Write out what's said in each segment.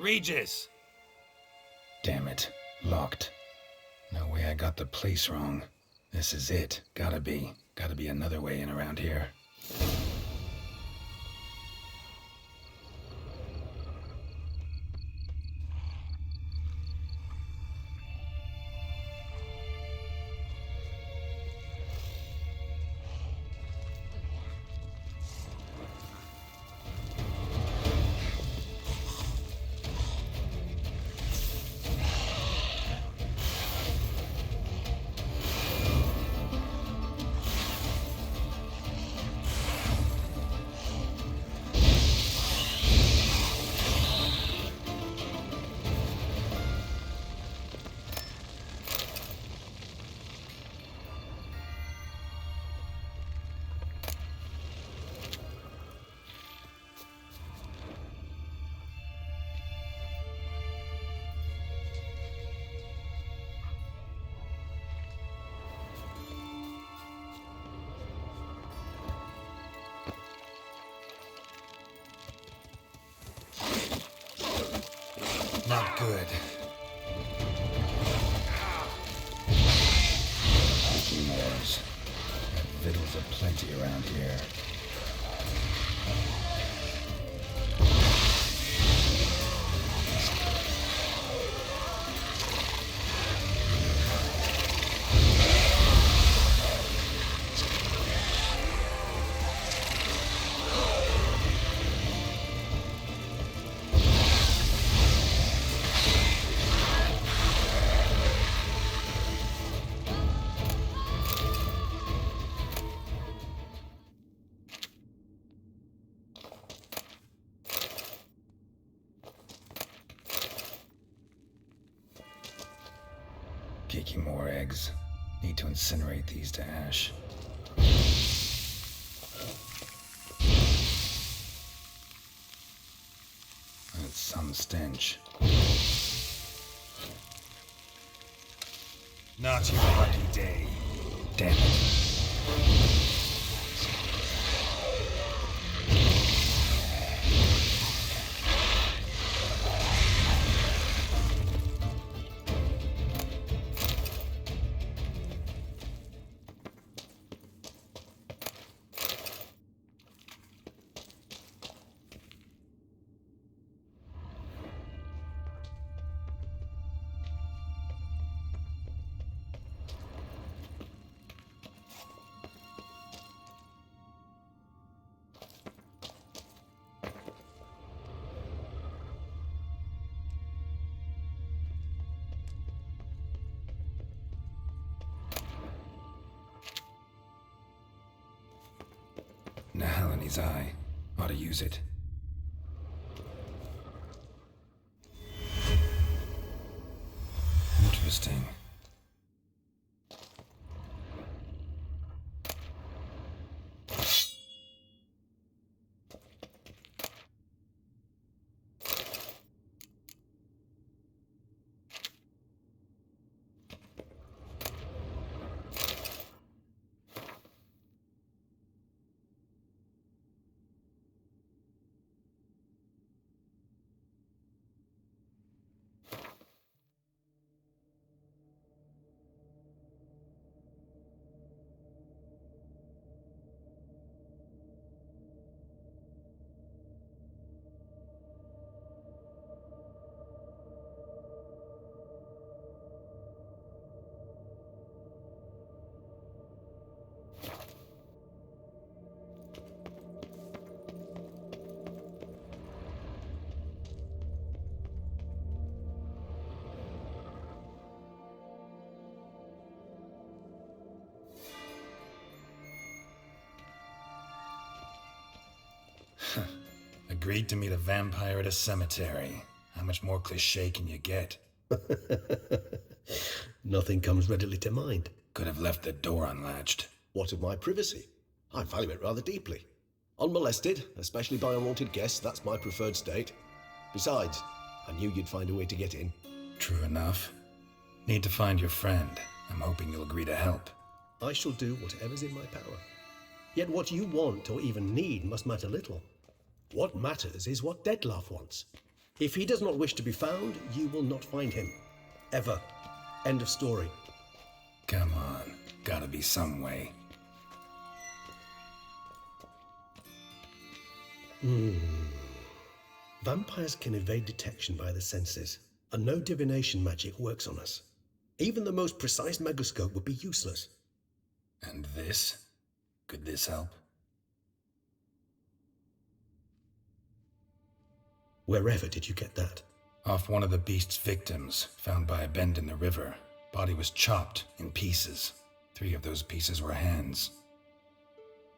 Regis! Damn it. Locked. No way I got the place wrong. This is it. Gotta be. Gotta be another way in around here. Not good. Mores. Got victuals aplenty around here. Caking more eggs. Need to incinerate these to ash. That's some stench. Not your lucky day. Damn it. Now in his eye. Ought to use it. Interesting. Agreed to meet a vampire at a cemetery. How much more cliché can you get? Nothing comes readily to mind. Could have left the door unlatched. What of my privacy? I value it rather deeply. Unmolested, especially by unwanted guests, that's my preferred state. Besides, I knew you'd find a way to get in. True enough. Need to find your friend. I'm hoping you'll agree to help. I shall do whatever's in my power. Yet what you want or even need must matter little. What matters is what Detlef wants. If he does not wish to be found, you will not find him. Ever. End of story. Come on. Gotta be some way. Vampires can evade detection by the senses, and no divination magic works on us. Even the most precise megascope would be useless. And this? Could this help? Wherever did you get that? Off one of the beast's victims, found by a bend in the river. Body was chopped in pieces. 3 of those pieces were hands.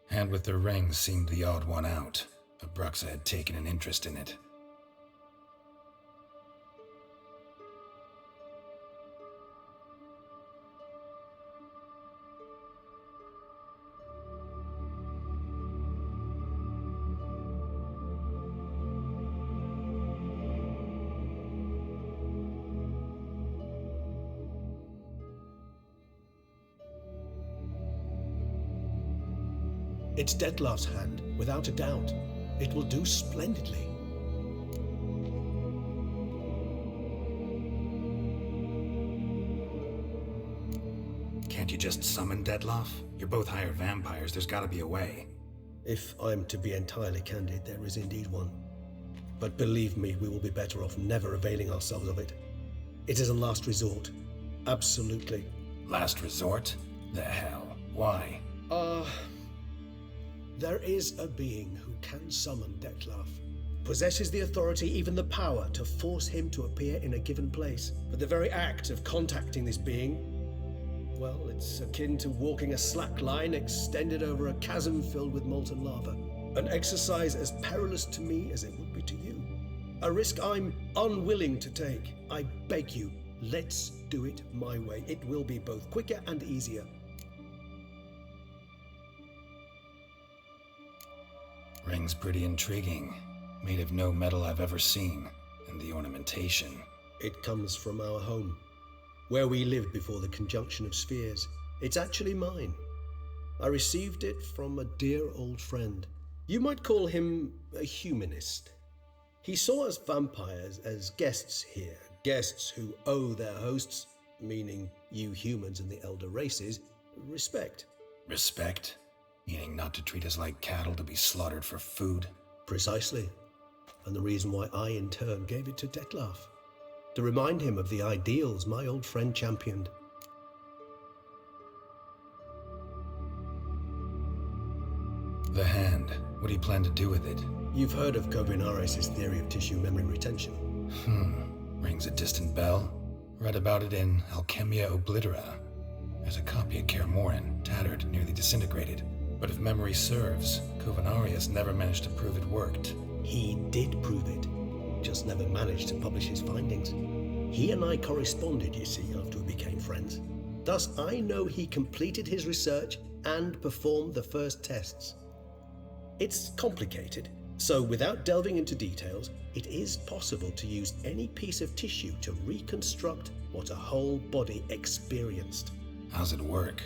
Hand with the ring seemed the odd one out. Abruxa had taken an interest in it. It's Detlef's hand, without a doubt. It will do splendidly. Can't you just summon Detlef? You're both hired vampires, there's gotta be a way. If I'm to be entirely candid, there is indeed one. But believe me, we will be better off never availing ourselves of it. It is a last resort. Absolutely. Last resort? The hell? Why? There is a being who can summon Detlef. Possesses the authority, even the power, to force him to appear in a given place. But the very act of contacting this being, well, it's akin to walking a slack line extended over a chasm filled with molten lava. An exercise as perilous to me as it would be to you. A risk I'm unwilling to take. I beg you, let's do it my way. It will be both quicker and easier. Ring's pretty intriguing. Made of no metal I've ever seen. And the ornamentation. It comes from our home, where we lived before the conjunction of spheres. It's actually mine. I received it from a dear old friend. You might call him a humanist. He saw us vampires as guests here, guests who owe their hosts, meaning you humans and the elder races, respect. Respect? Meaning not to treat us like cattle to be slaughtered for food? Precisely. And the reason why I in turn gave it to Detlef. To remind him of the ideals my old friend championed. The hand. What do you plan to do with it? You've heard of Kovinaris' theory of tissue memory retention. Rings a distant bell. Read about it in Alchemia Oblitera. There's a copy at Kermorin, tattered, nearly disintegrated. But if memory serves, Kovinaris never managed to prove it worked. He did prove it, just never managed to publish his findings. He and I corresponded, you see, after we became friends. Thus, I know he completed his research and performed the first tests. It's complicated, so without delving into details, it is possible to use any piece of tissue to reconstruct what a whole body experienced. How's it work?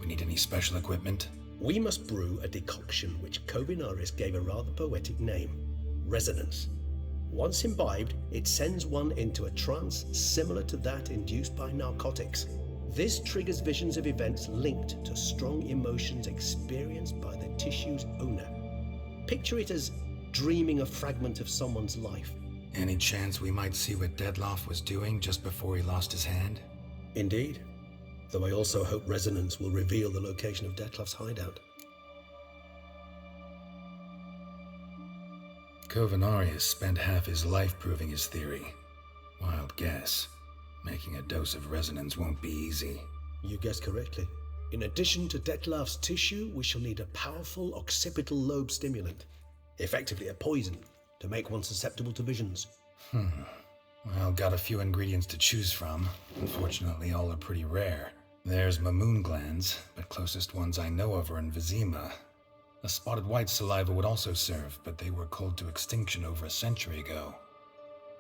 We need any special equipment? We must brew a decoction which Kovinaris gave a rather poetic name, resonance. Once imbibed, it sends one into a trance similar to that induced by narcotics. This triggers visions of events linked to strong emotions experienced by the tissue's owner. Picture it as dreaming a fragment of someone's life. Any chance we might see what Detlef was doing just before he lost his hand? Indeed. Though I also hope resonance will reveal the location of Detlef's hideout. Kovinaris spent half his life proving his theory. Wild guess. Making a dose of resonance won't be easy. You guessed correctly. In addition to Detlef's tissue, we shall need a powerful occipital lobe stimulant. Effectively a poison, to make one susceptible to visions. Well, got a few ingredients to choose from. Unfortunately, all are pretty rare. There's Mamoon glands, but closest ones I know of are in Vizima. A spotted white saliva would also serve, but they were cold to extinction over a century ago.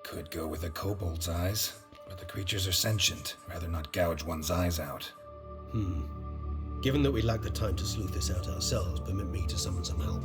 Could go with a kobold's eyes, but the creatures are sentient. Rather not gouge one's eyes out. Given that we lack the time to sleuth this out ourselves, permit me to summon some help.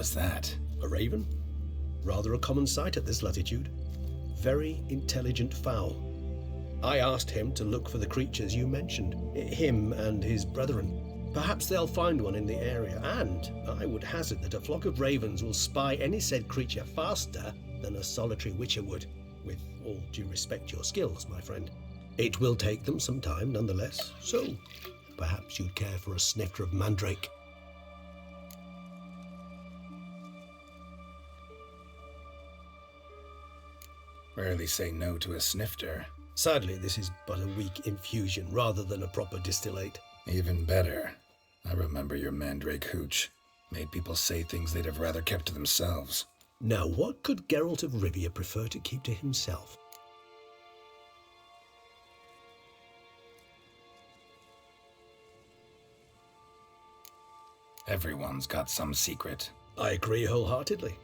was that? A raven? Rather a common sight at this latitude. Very intelligent fowl. I asked him to look for the creatures you mentioned, him and his brethren. Perhaps they'll find one in the area, and I would hazard that a flock of ravens will spy any said creature faster than a solitary witcher would, with all due respect to your skills, my friend. It will take them some time, nonetheless, so perhaps you'd care for a snifter of mandrake. Rarely say no to a snifter. Sadly, this is but a weak infusion rather than a proper distillate. Even better. I remember your mandrake hooch. Made people say things they'd have rather kept to themselves. Now, what could Geralt of Rivia prefer to keep to himself? Everyone's got some secret. I agree wholeheartedly.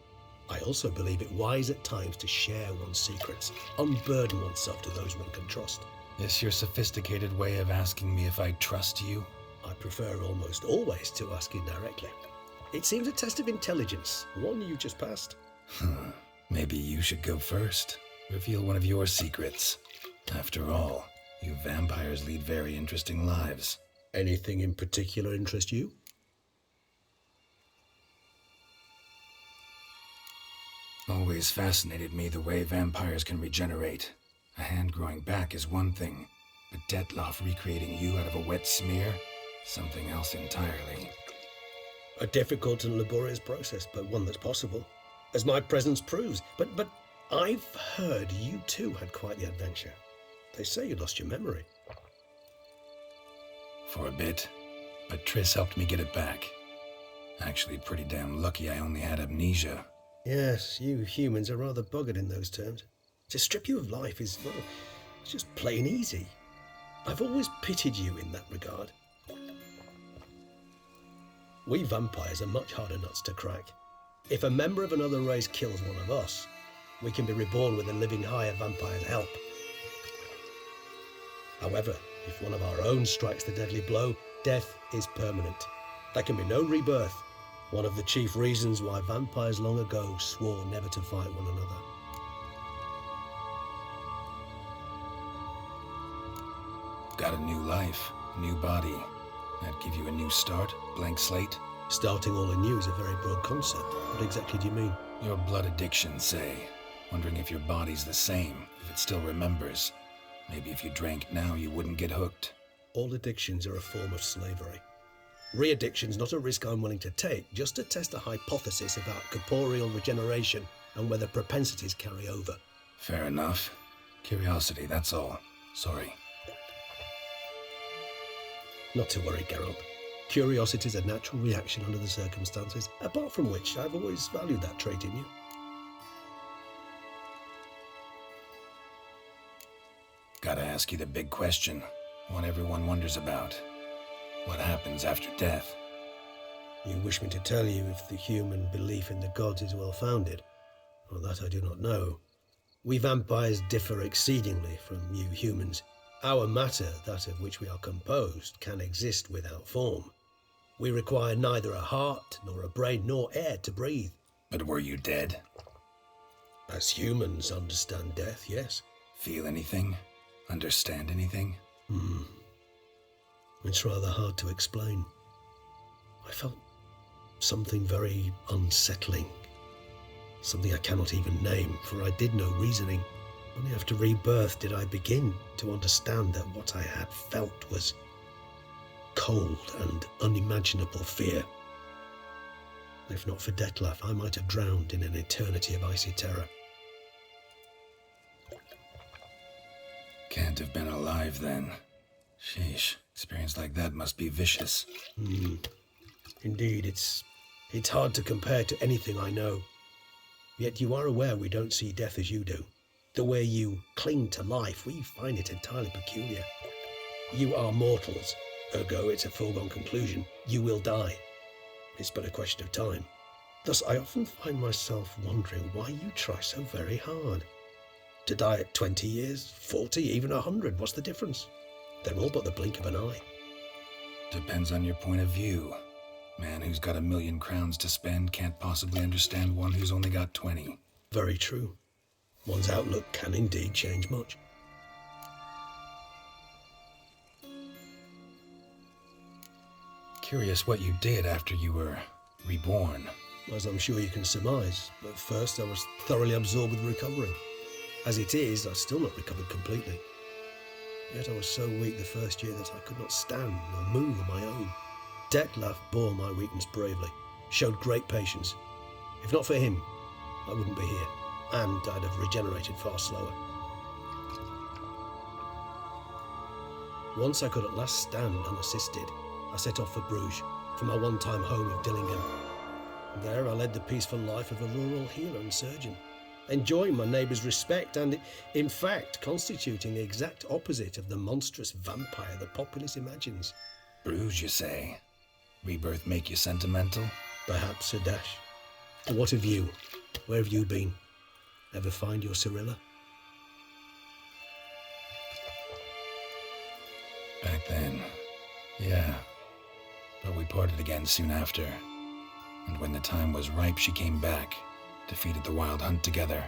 I also believe it wise at times to share one's secrets, unburden oneself to those one can trust. This your sophisticated way of asking me if I trust you? I prefer almost always to ask indirectly. It seems a test of intelligence, one you just passed. Maybe you should go first. Reveal one of your secrets. After all, you vampires lead very interesting lives. Anything in particular interest you? Always fascinated me the way vampires can regenerate. A hand growing back is one thing, but Detloff recreating you out of a wet smear? Something else entirely. A difficult and laborious process, but one that's possible, as my presence proves. But I've heard you too had quite the adventure. They say you lost your memory. For a bit, but Triss helped me get it back. Actually pretty damn lucky I only had amnesia. Yes, you humans are rather buggered in those terms. To strip you of life is, well, it's just plain easy. I've always pitied you in that regard. We vampires are much harder nuts to crack. If a member of another race kills one of us, we can be reborn with a living higher vampire's help. However, if one of our own strikes the deadly blow, death is permanent. There can be no rebirth. One of the chief reasons why vampires long ago swore never to fight one another. Got a new life, new body. That give you a new start, blank slate? Starting all anew is a very broad concept. What exactly do you mean? Your blood addiction, say. Wondering if your body's the same, if it still remembers. Maybe if you drank now, you wouldn't get hooked. All addictions are a form of slavery. Re-addiction's not a risk I'm willing to take, just to test a hypothesis about corporeal regeneration and whether propensities carry over. Fair enough. Curiosity, that's all. Sorry. Not to worry, Geralt. Curiosity is a natural reaction under the circumstances, apart from which I've always valued that trait in you. Gotta ask you the big question. One everyone wonders about. What happens after death? You wish me to tell you if the human belief in the gods is well founded? Well, that I do not know. We vampires differ exceedingly from you humans. Our matter, that of which we are composed, can exist without form. We require neither a heart, nor a brain, nor air to breathe. But were you dead? As humans understand death, yes. Feel anything? Understand anything? It's rather hard to explain. I felt something very unsettling. Something I cannot even name, for I did no reasoning. Only after rebirth did I begin to understand that what I had felt was cold and unimaginable fear. If not for Detlaff, I might have drowned in an eternity of icy terror. Can't have been alive then. Sheesh, experience like that must be vicious. Indeed, it's hard to compare to anything I know. Yet you are aware we don't see death as you do. The way you cling to life, we find it entirely peculiar. You are mortals, ergo it's a foregone conclusion. You will die. It's but a question of time. Thus, I often find myself wondering why you try so very hard. To die at 20 years, 40, even 100, what's the difference? They're all but the blink of an eye. Depends on your point of view. Man who's got 1,000,000 crowns to spend can't possibly understand one who's only got 20. Very true. One's outlook can indeed change much. Curious what you did after you were reborn. As I'm sure you can surmise, at first I was thoroughly absorbed with recovering. As it is, I've still not recovered completely. Yet I was so weak the first year that I could not stand or move on my own. Detlef bore my weakness bravely, showed great patience. If not for him, I wouldn't be here, and I'd have regenerated far slower. Once I could at last stand unassisted, I set off for Bruges, from my one-time home of Dillingen. There I led the peaceful life of a rural healer and surgeon, enjoying my neighbours' respect and, in fact, constituting the exact opposite of the monstrous vampire the populace imagines. Bruges, you say? Rebirth make you sentimental? Perhaps a dash. What of you? Where have you been? Ever find your Cyrilla? Back then, yeah. But we parted again soon after. And when the time was ripe, she came back, defeated the wild hunt together.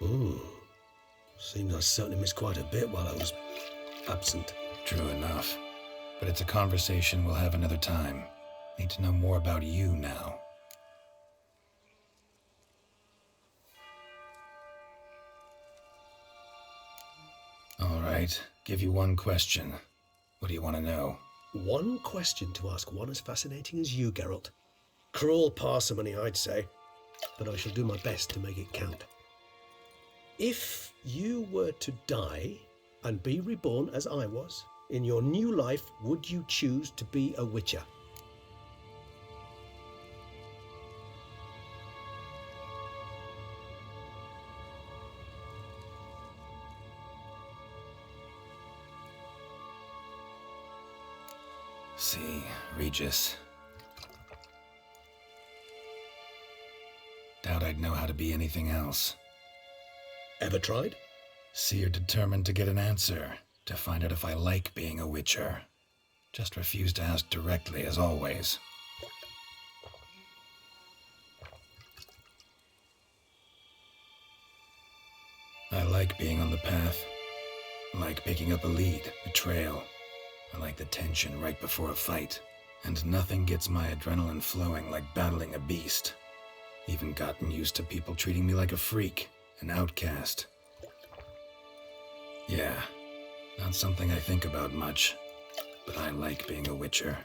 Ooh. Seems I certainly missed quite a bit while I was absent. True enough. But it's a conversation we'll have another time. Need to know more about you now. All right, give you one question. What do you want to know? One question to ask one as fascinating as you, Geralt. Cruel parsimony, I'd say, but I shall do my best to make it count. If you were to die and be reborn as I was, in your new life, would you choose to be a witcher? See, Regis. Doubt I'd know how to be anything else. Ever tried? See, you're determined to get an answer, to find out if I like being a witcher. Just refuse to ask directly, as always. I like being on the path. I like picking up a lead, a trail. I like the tension right before a fight. And nothing gets my adrenaline flowing like battling a beast. Even gotten used to people treating me like a freak, an outcast. Yeah, not something I think about much, but I like being a witcher.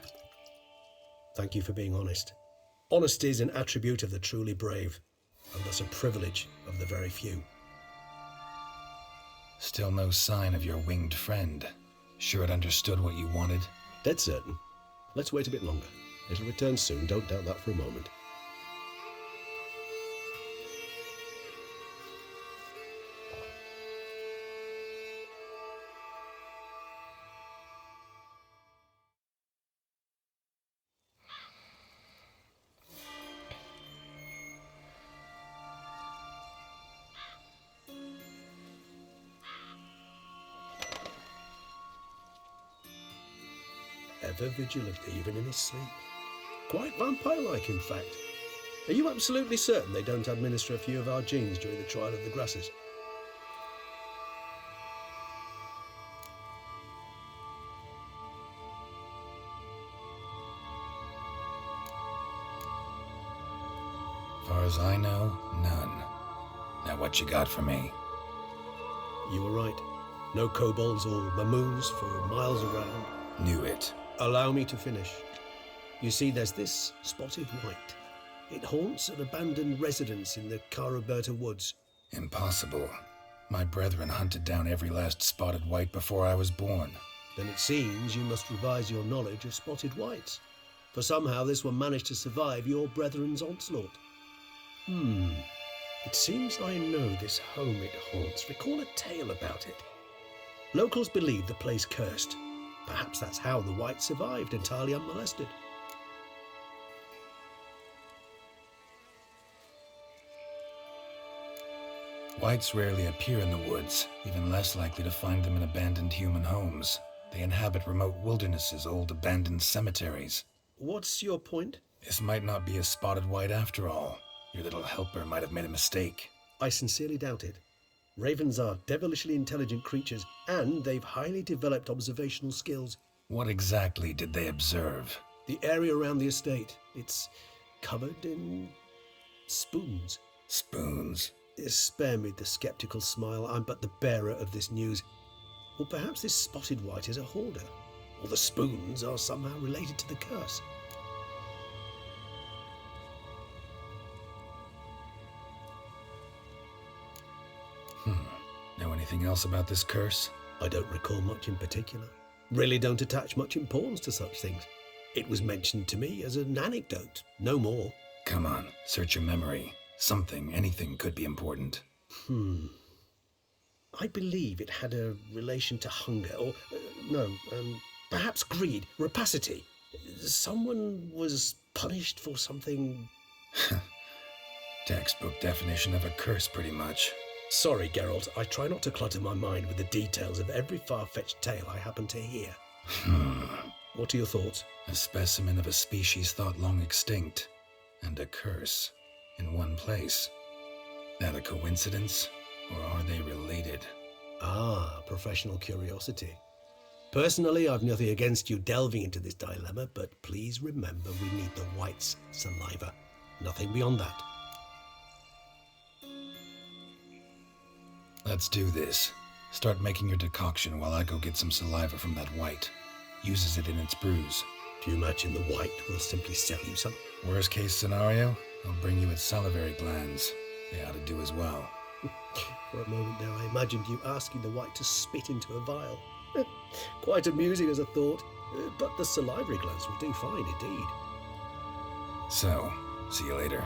Thank you for being honest. Honesty is an attribute of the truly brave, and thus a privilege of the very few. Still no sign of your winged friend. Sure it understood what you wanted? Dead certain. Let's wait a bit longer. It'll return soon, don't doubt that for a moment. Ever vigilant, even in his sleep. Quite vampire-like, in fact. Are you absolutely certain they don't administer a few of our genes during the trial of the grasses? Far as I know, none. Now what you got for me? You were right. No kobolds or mamoons for miles around. Knew it. Allow me to finish. You see, there's this spotted white. It haunts an abandoned residence in the Caraberta woods. Impossible. My brethren hunted down every last spotted white before I was born. Then it seems you must revise your knowledge of spotted whites, for somehow this one managed to survive your brethren's onslaught. It seems I know this home it haunts. Recall a tale about it. Locals believe the place cursed. Perhaps that's how the white survived entirely unmolested. Whites rarely appear in the woods, even less likely to find them in abandoned human homes. They inhabit remote wildernesses, old abandoned cemeteries. What's your point? This might not be a spotted white after all. Your little helper might have made a mistake. I sincerely doubt it. Ravens are devilishly intelligent creatures, and they've highly developed observational skills. What exactly did they observe? The area around the estate, it's covered in spoons. Spoons? Spare me the skeptical smile. I'm but the bearer of this news. Or perhaps this spotted white is a hoarder. Or the spoons are somehow related to the curse. Know anything else about this curse? I don't recall much in particular. Really don't attach much importance to such things. It was mentioned to me as an anecdote, no more. Come on, search your memory. Something, anything could be important. I believe it had a relation to hunger, or perhaps greed, rapacity. Someone was punished for something. Textbook definition of a curse, pretty much. Sorry, Geralt, I try not to clutter my mind with the details of every far-fetched tale I happen to hear. What are your thoughts? A specimen of a species thought long extinct, and a curse in one place. That a coincidence, or are they related? Ah, professional curiosity. Personally, I've nothing against you delving into this dilemma, but please remember we need the white's saliva. Nothing beyond that. Let's do this. Start making your decoction while I go get some saliva from that white. Uses it in its brews. Do you imagine the white will simply sell you some? Worst case scenario, I'll bring you its salivary glands. They ought to do as well. For a moment there, I imagined you asking the white to spit into a vial. Quite amusing as a thought, but the salivary glands will do fine indeed. So, see you later.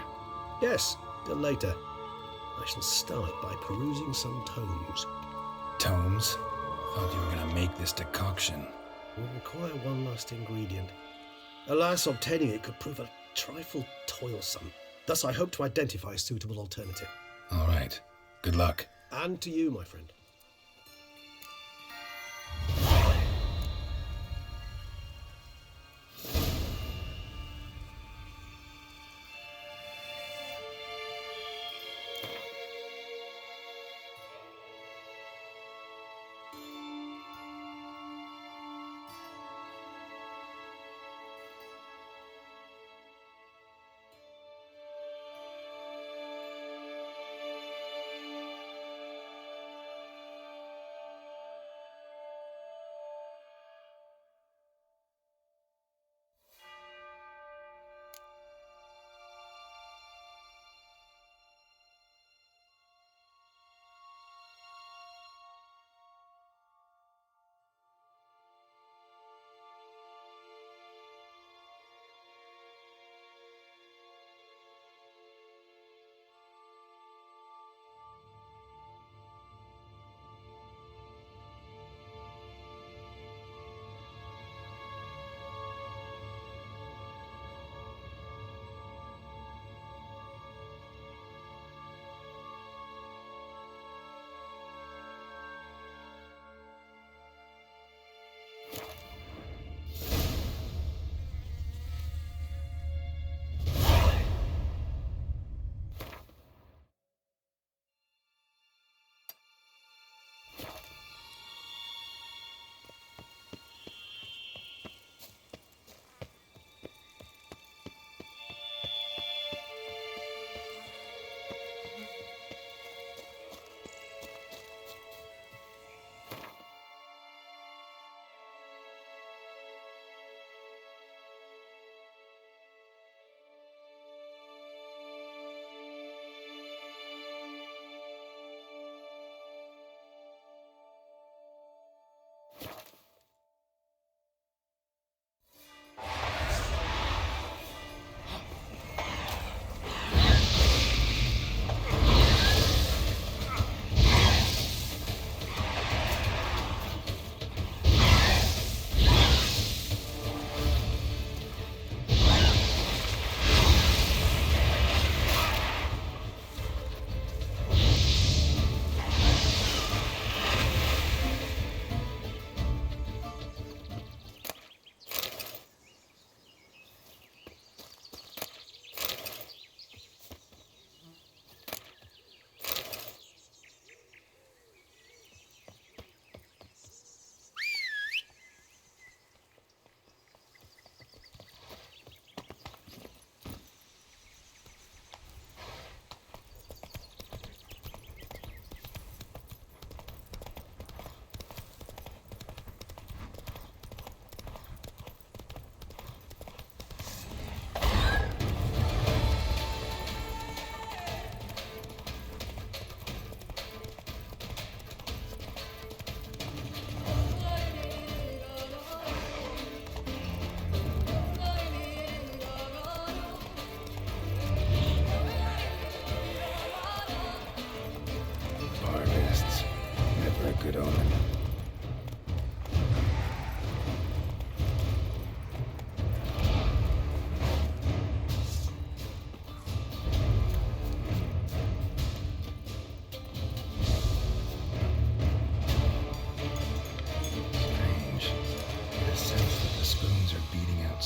Yes, till later. I shall start by perusing some tomes. Tomes? Thought you were gonna make this decoction. Will require one last ingredient. Alas, obtaining it could prove a trifle toilsome. Thus, I hope to identify a suitable alternative. All right. Good luck. And to you, my friend.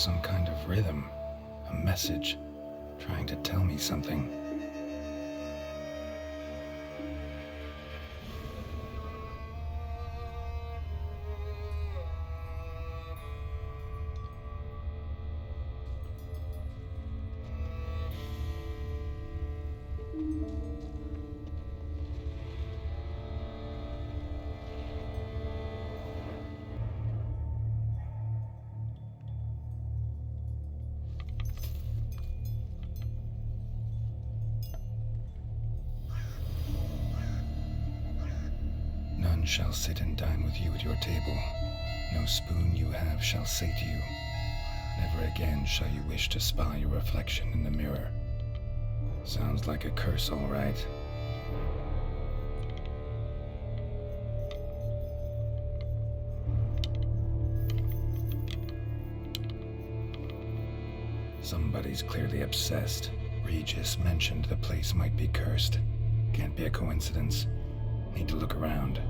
some kind of rhythm, a message, trying to tell me something. None shall sit and dine with you at your table. No spoon you have shall say to you. Never again shall you wish to spy your reflection in the mirror. Sounds like a curse, all right. Somebody's clearly obsessed. Regis mentioned the place might be cursed. Can't be a coincidence. Need to look around.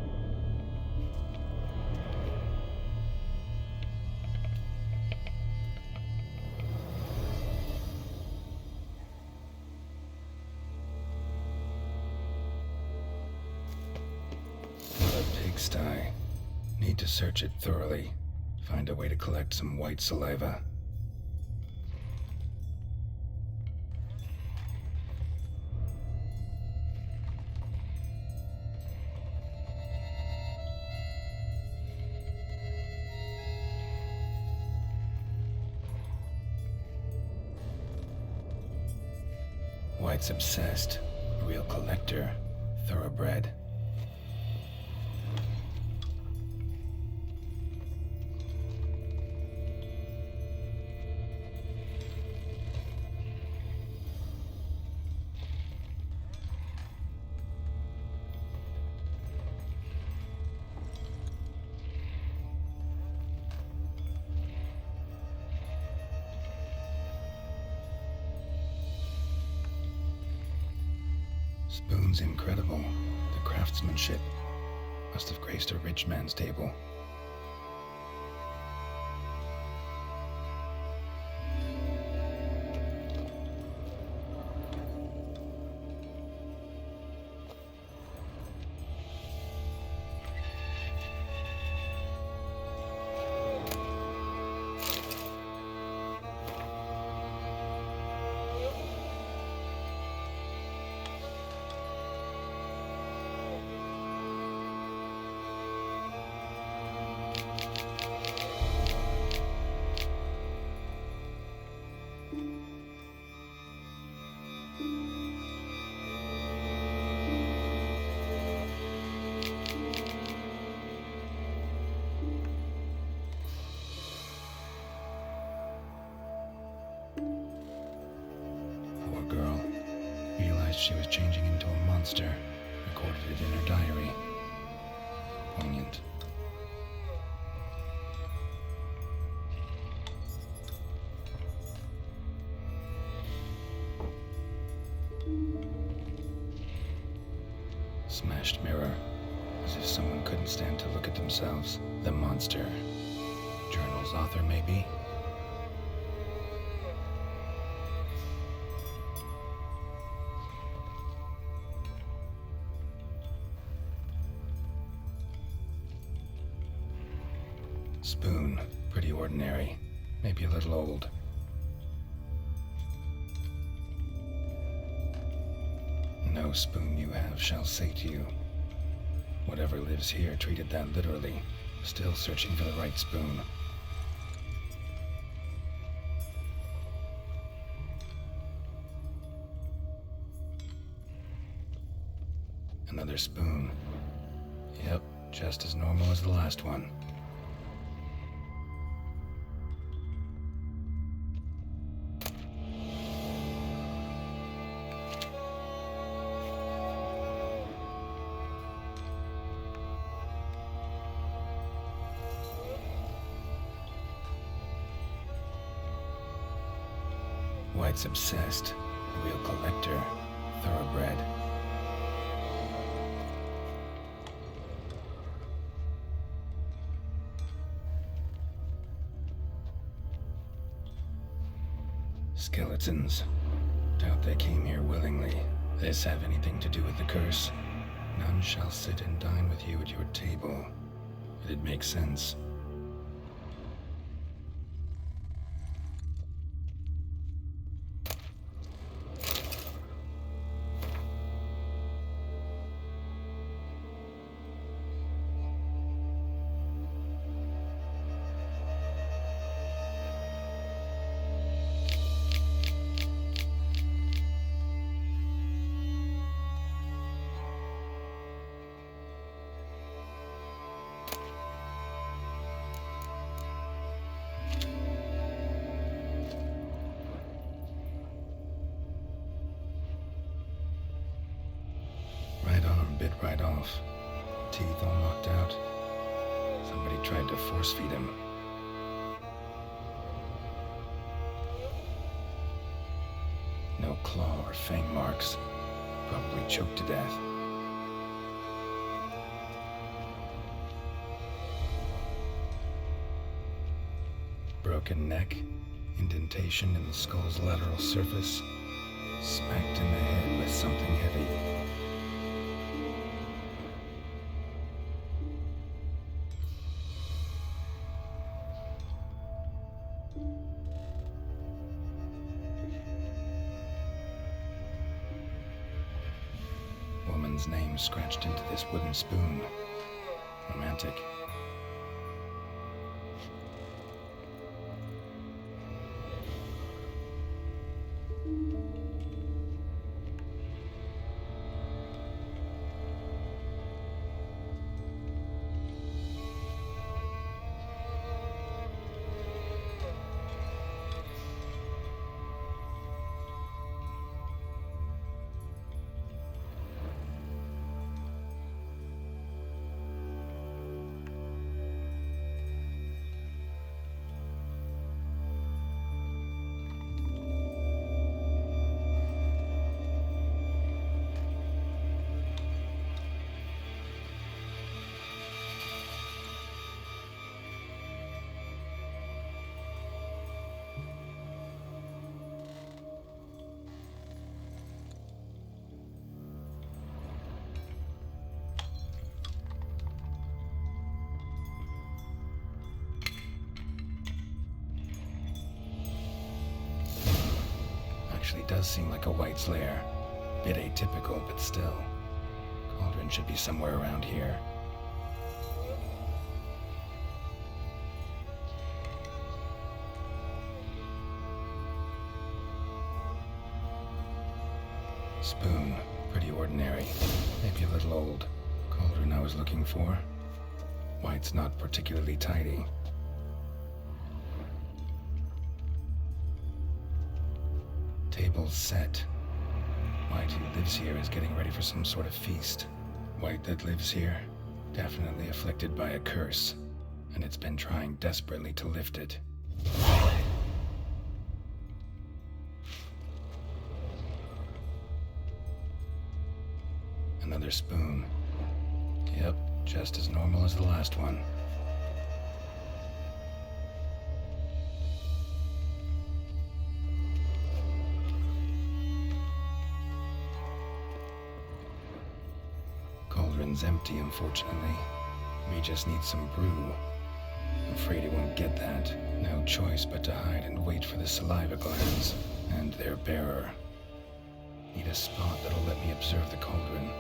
A pigsty. Need to search it thoroughly. Find a way to collect some white saliva. White's obsessed. Real collector. Thoroughbred. Spoon's incredible. The craftsmanship must have graced a rich man's table. She was changing into a monster, recorded it in her diary. Poignant. Smashed mirror, as if someone couldn't stand to look at themselves. The monster. Journal's author, maybe? Spoon, pretty ordinary, maybe a little old. No spoon you have shall say to you. Whatever lives here treated that literally, still searching for the right spoon. Another spoon. Yep, just as normal as the last one. White's obsessed, a real collector, thoroughbred. Skeletons. Doubt they came here willingly. This have anything to do with the curse? None shall sit and dine with you at your table. It'd make sense. Bit right off. Teeth all knocked out. Somebody tried to force feed him. No claw or fang marks. Probably choked to death. Broken neck. Indentation in the skull's lateral surface. Smacked in the head with something heavy. Woman's name scratched into this wooden spoon. Romantic. Actually does seem like a white's lair. Bit atypical, but still. Cauldron should be somewhere around here. Spoon. Pretty ordinary. Maybe a little old. Cauldron I was looking for. White's not particularly tidy. Table's set. White who lives here is getting ready for some sort of feast. White that lives here, definitely afflicted by a curse, and it's been trying desperately to lift it. Another spoon. Yep, just as normal as the last one. Cauldron's empty, unfortunately. We just need some brew. I'm afraid he won't get that. No choice but to hide and wait for the saliva glands and their bearer. Need a spot that'll let me observe the cauldron.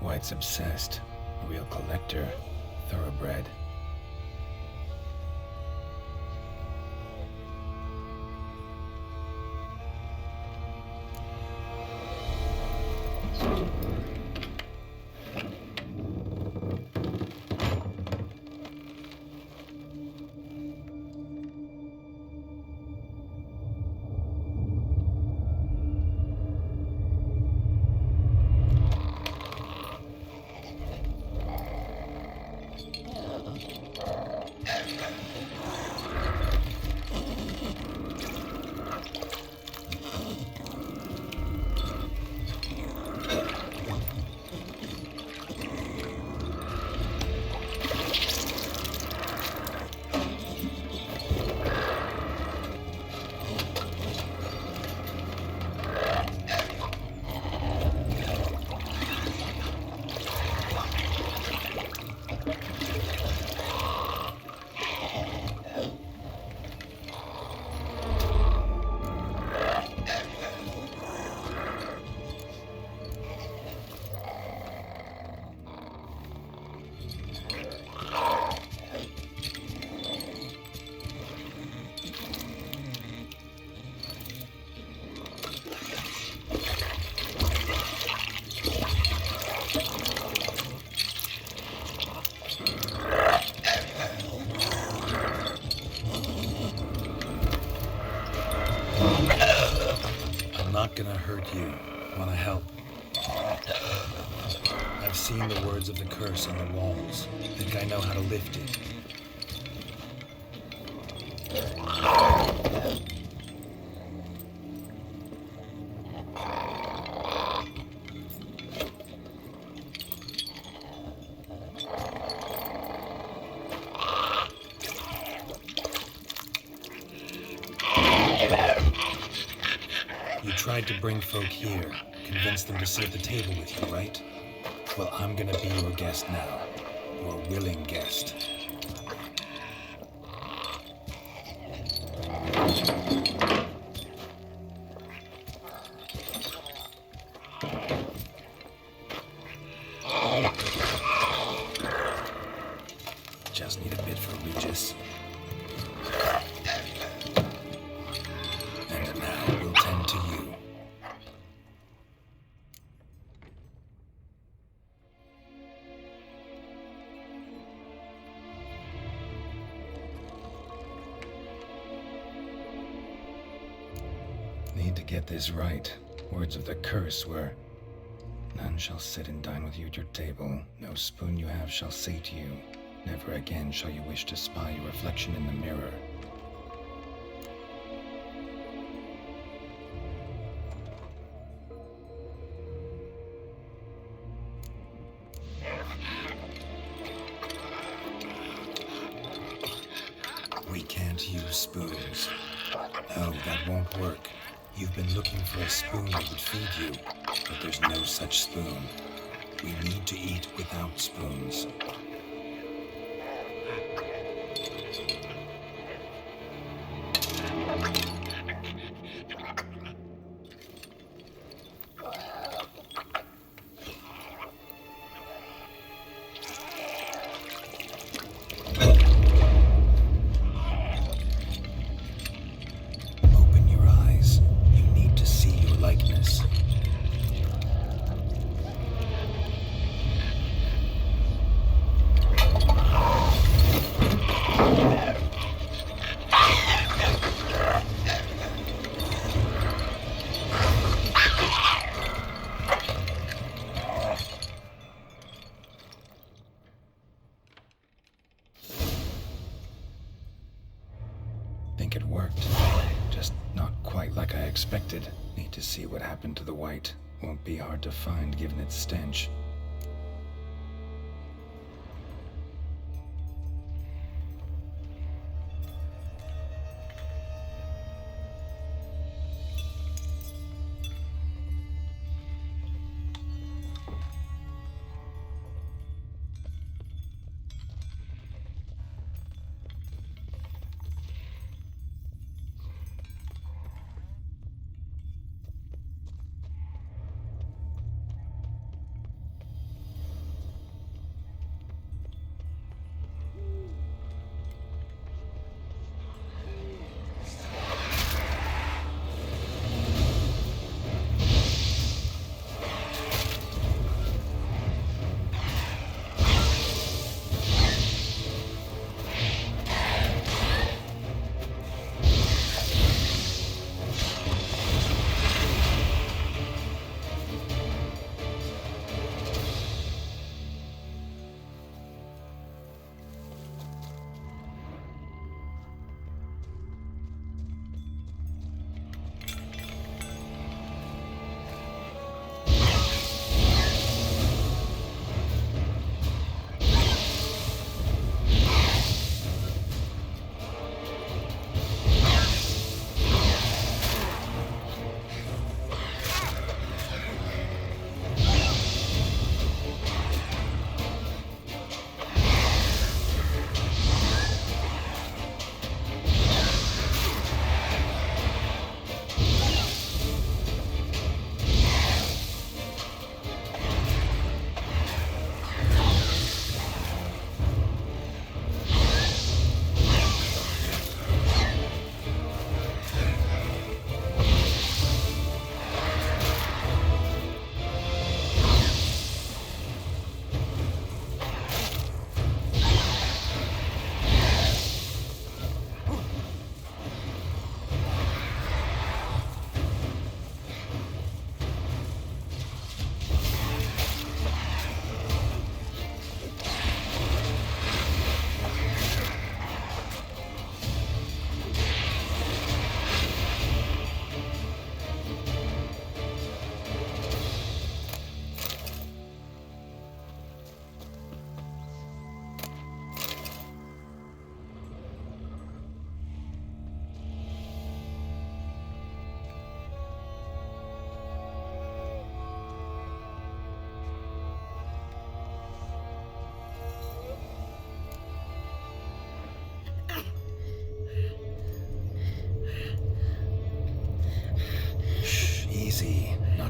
White's obsessed. A real collector. Thoroughbred. hurt you. Wanna help? I've seen the words of the curse on the walls. Think I know how to lift it. You tried to bring folk here, convince them to sit at the table with you, right? Well, I'm gonna be your guest now. Your willing guest. Just need a bit for Regis. And now we'll tend to you. Need to get this right. Words of the curse were, none shall sit and dine with you at your table. No spoon you have shall sate you. Never again shall you wish to spy your reflection in the mirror. We can't use spoons. No, that won't work. You've been looking for a spoon that would feed you, but there's no such spoon. We need to eat without spoons. Think it worked. Just not quite like I expected. Need to see what happened to the white. Won't be hard to find given its stench.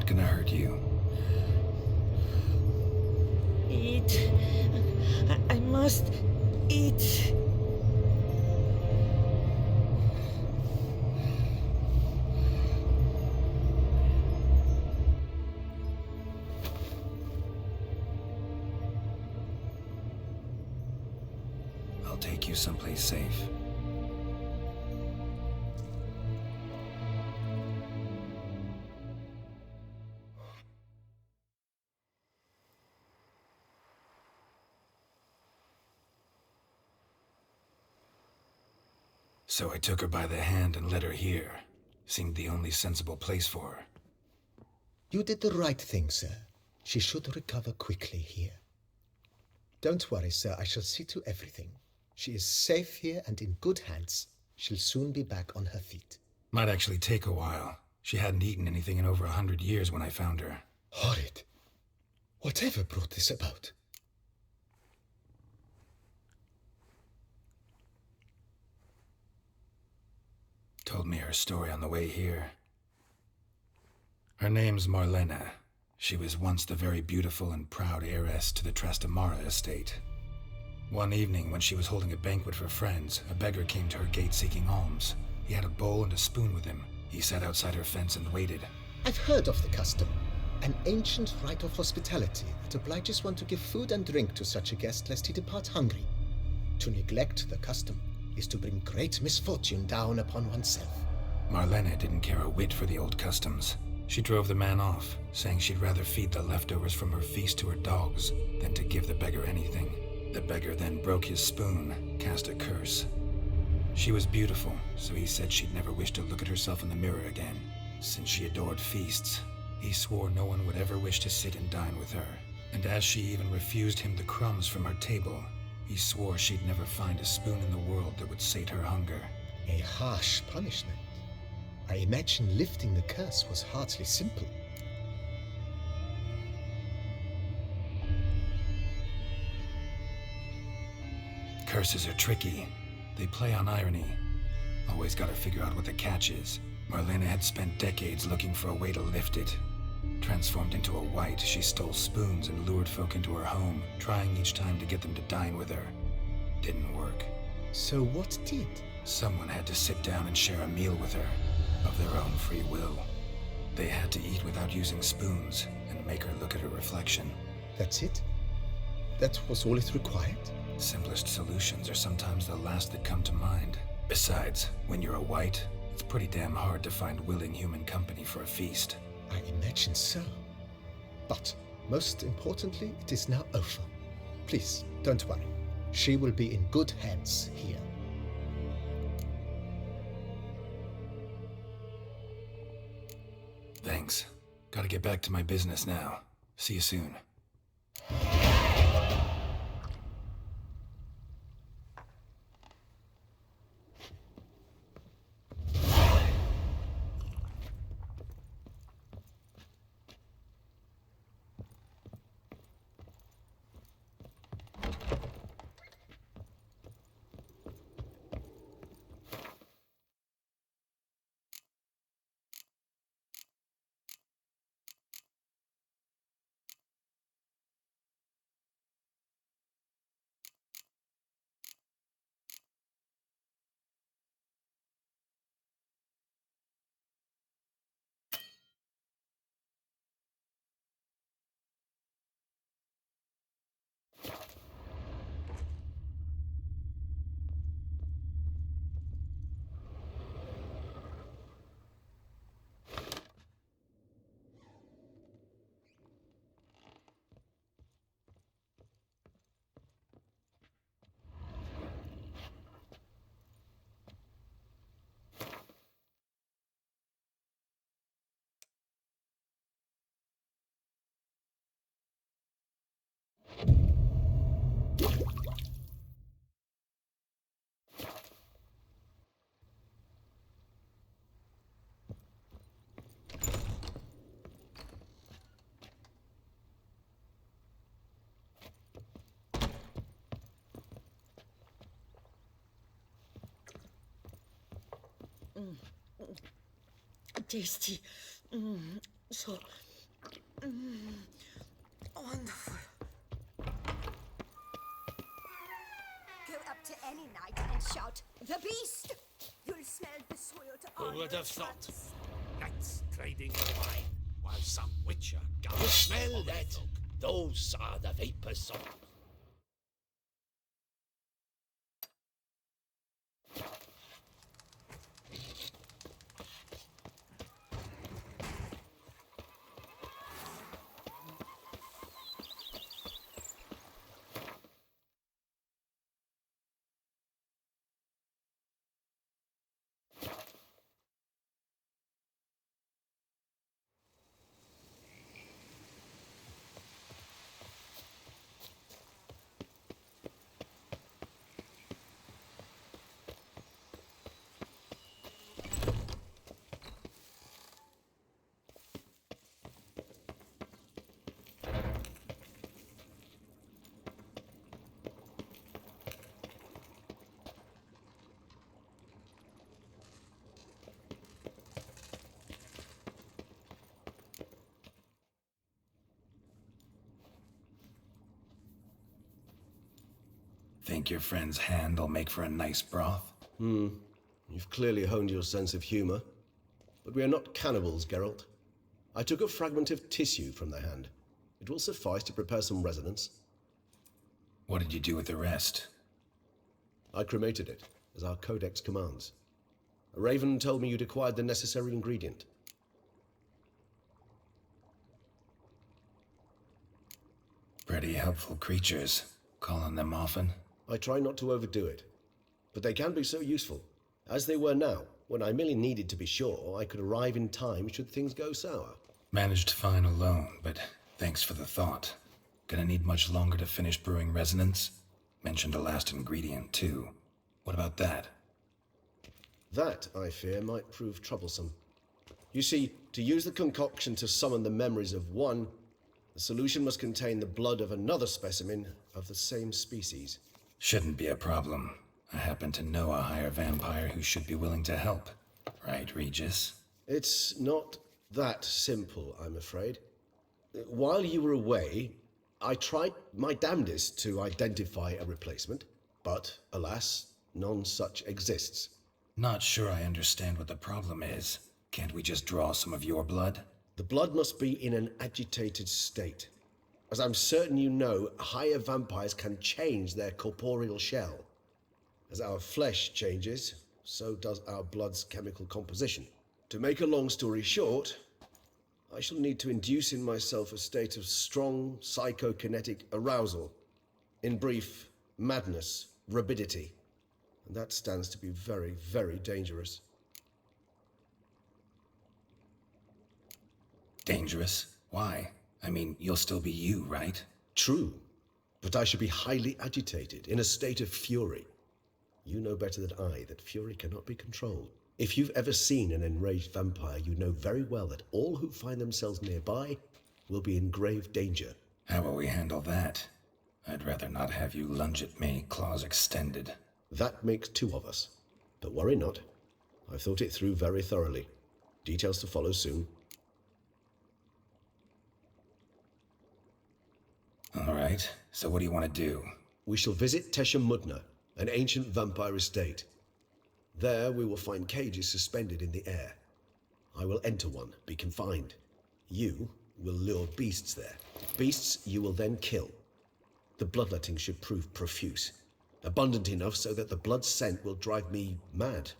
not gonna hurt you. Eat. I must eat. I'll take you someplace safe. So I took her by the hand and led her here. Seemed the only sensible place for her. You did the right thing, sir. She should recover quickly here. Don't worry, sir. I shall see to everything. She is safe here and in good hands. She'll soon be back on her feet. Might actually take a while. She hadn't eaten anything in over 100 years when I found her. Horrid. Whatever brought this about? Told me her story on the way here. Her name's Marlena. She was once the very beautiful and proud heiress to the Trastamara estate. One evening, when she was holding a banquet for friends, a beggar came to her gate seeking alms. He had a bowl and a spoon with him. He sat outside her fence and waited. I've heard of the custom. An ancient rite of hospitality that obliges one to give food and drink to such a guest lest he depart hungry. To neglect the custom is to bring great misfortune down upon oneself. Marlena didn't care a whit for the old customs. She drove the man off, saying she'd rather feed the leftovers from her feast to her dogs than to give the beggar anything. The beggar then broke his spoon, cast a curse. She was beautiful, so he said she'd never wish to look at herself in the mirror again. Since she adored feasts, he swore no one would ever wish to sit and dine with her. And as she even refused him the crumbs from her table, he swore she'd never find a spoon in the world that would sate her hunger. A harsh punishment. I imagine lifting the curse was hardly simple. Curses are tricky. They play on irony. Always gotta figure out what the catch is. Marlena had spent decades looking for a way to lift it. Transformed into a wight, she stole spoons and lured folk into her home, trying each time to get them to dine with her. Didn't work. So what did? Someone had to sit down and share a meal with her, of their own free will. They had to eat without using spoons, and make her look at her reflection. That's it? That was all it required? Simplest solutions are sometimes the last that come to mind. Besides, when you're a wight, it's pretty damn hard to find willing human company for a feast. I imagine so. But, most importantly, it is now over. Please, don't worry. She will be in good hands here. Thanks. Gotta get back to my business now. See you soon. Tasty. So Wonderful. Go up to any night and shout, "The beast!" You'll smell the soil to all Who would your have thought? trunks. Knights trading wine while some witcher guards. Smell that? Those are the vapors of... Think your friend's hand will make for a nice broth? You've clearly honed your sense of humor. But we are not cannibals, Geralt. I took a fragment of tissue from the hand. It will suffice to prepare some resonance. What did you do with the rest? I cremated it, as our codex commands. A raven told me you'd acquired the necessary ingredient. Pretty helpful creatures. Call on them often? I try not to overdo it, but they can be so useful, as they were now, when I merely needed to be sure I could arrive in time should things go sour. Managed fine alone, but thanks for the thought. Gonna need much longer to finish brewing resonance? Mentioned a last ingredient, too. What about that? That, I fear, might prove troublesome. You see, to use the concoction to summon the memories of one, the solution must contain the blood of another specimen of the same species. Shouldn't be a problem. I happen to know a higher vampire who should be willing to help. Right, Regis? It's not that simple, I'm afraid. While you were away, I tried my damnedest to identify a replacement, but alas, none such exists. Not sure I understand what the problem is. Can't we just draw some of your blood? The blood must be in an agitated state. As I'm certain you know, higher vampires can change their corporeal shell. As our flesh changes, so does our blood's chemical composition. To make a long story short, I shall need to induce in myself a state of strong psychokinetic arousal. In brief, madness, rabidity. And that stands to be very, very dangerous. Dangerous? Why? I mean, you'll still be you, right? True, but I should be highly agitated, in a state of fury. You know better than I that fury cannot be controlled. If you've ever seen an enraged vampire, you know very well that all who find themselves nearby will be in grave danger. How will we handle that? I'd rather not have you lunge at me, claws extended. That makes two of us. But worry not. I've thought it through very thoroughly. Details to follow soon. All right, so what do you want to do? We shall visit Tesha Mudna, an ancient vampire estate. There we will find cages suspended in the air. I will enter one, be confined. You will lure beasts there. Beasts you will then kill. The bloodletting should prove profuse. Abundant enough so that the blood scent will drive me mad.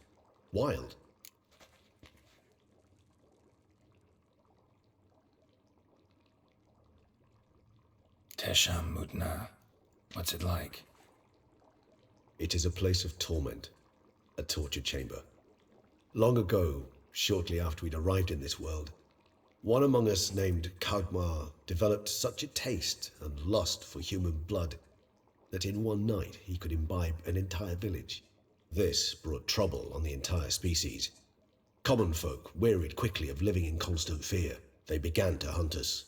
Wild. Tesha Mudna. What's it like? It is a place of torment. A torture chamber. Long ago, shortly after we'd arrived in this world, one among us named Kagmar developed such a taste and lust for human blood that in one night he could imbibe an entire village. This brought trouble on the entire species. Common folk wearied quickly of living in constant fear. They began to hunt us,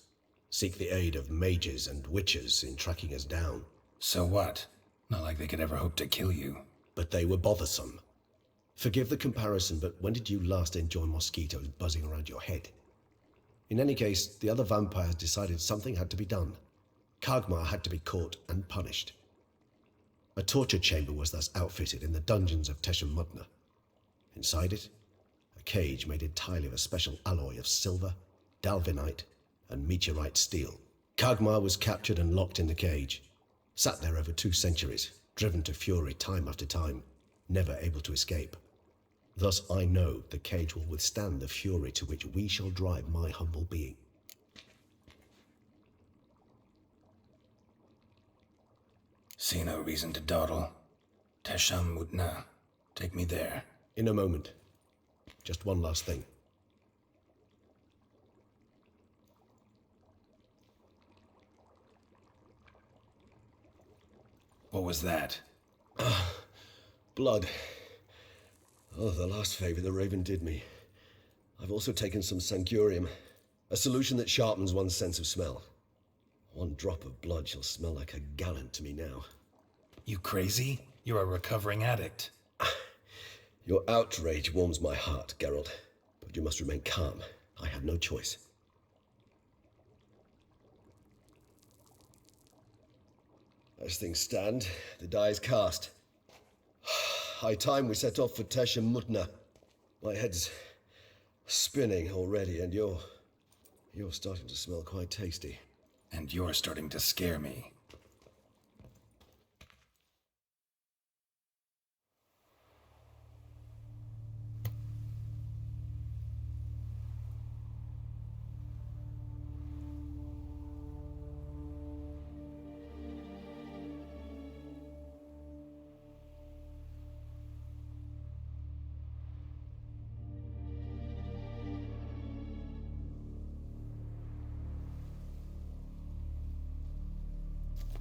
seek the aid of mages and witches in tracking us down. So what? Not like they could ever hope to kill you. But they were bothersome. Forgive the comparison, but when did you last enjoy mosquitoes buzzing around your head? In any case, the other vampires decided something had to be done. Kagmar had to be caught and punished. A torture chamber was thus outfitted in the dungeons of Teshem Mutna. Inside it, a cage made entirely of a special alloy of silver, dalvinite, and meteorite steel. Kagmar was captured and locked in the cage, sat there over 2 centuries, driven to fury time after time, never able to escape. Thus I know the cage will withstand the fury to which we shall drive my humble being. See no reason to dawdle. Teshem Mutna. Take me there. In a moment. Just one last thing. What was that? Blood. Oh, the last favor the Raven did me. I've also taken some sangurium, a solution that sharpens one's sense of smell. 1 drop of blood shall smell like a gallon to me now. You crazy? You're a recovering addict. Your outrage warms my heart, Geralt, but you must remain calm. I have no choice. As things stand, the die is cast. High time we set off for Teshem Mutna. My head's spinning already, and you're starting to smell quite tasty. And you're starting to scare me.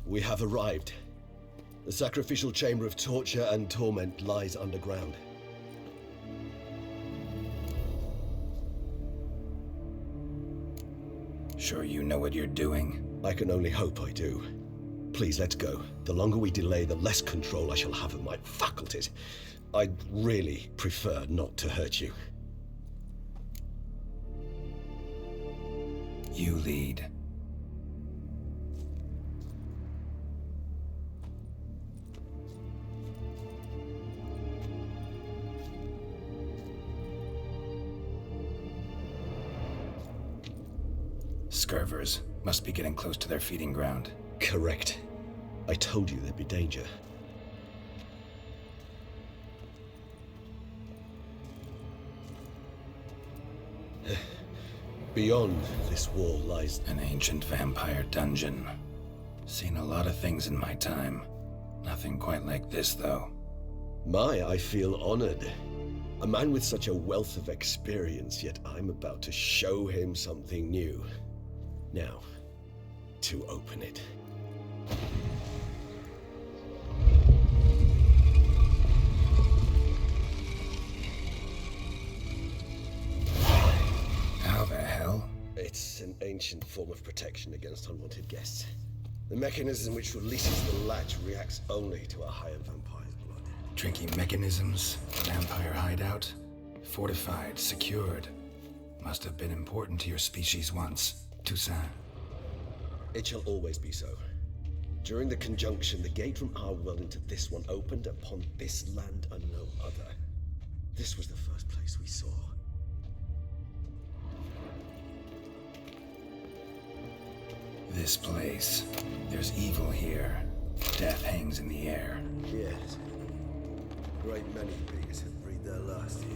We have arrived. The sacrificial chamber of torture and torment lies underground. Sure you know what you're doing? I can only hope I do. Please, let's go. The longer we delay, the less control I shall have of my faculties. I'd really prefer not to hurt you. You lead. Scurvers must be getting close to their feeding ground. Correct. I told you there'd be danger. Beyond this wall lies An ancient vampire dungeon. Seen a lot of things in my time. Nothing quite like this, though. I feel honored. A man with such a wealth of experience, yet I'm about to show him something new. Now, to open it. How the hell? It's an ancient form of protection against unwanted guests. The mechanism which releases the latch reacts only to a higher vampire's blood. Tricky mechanisms, vampire hideout, fortified, secured. Must have been important to your species once. Toussaint. It shall always be so. During the conjunction, the gate from our world into this one opened upon this land and no other. This was the first place we saw. This place. There's evil here. Death hangs in the air. Yes. Great many beings have breathed their last here.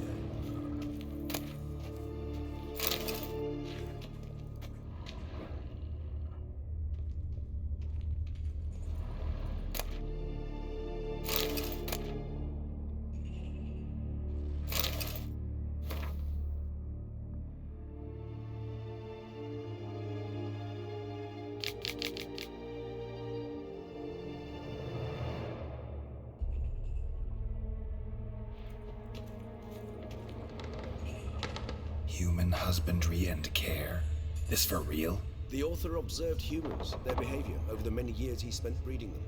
Human husbandry and care. This for real? The author observed humans, their behavior, over the many years he spent breeding them.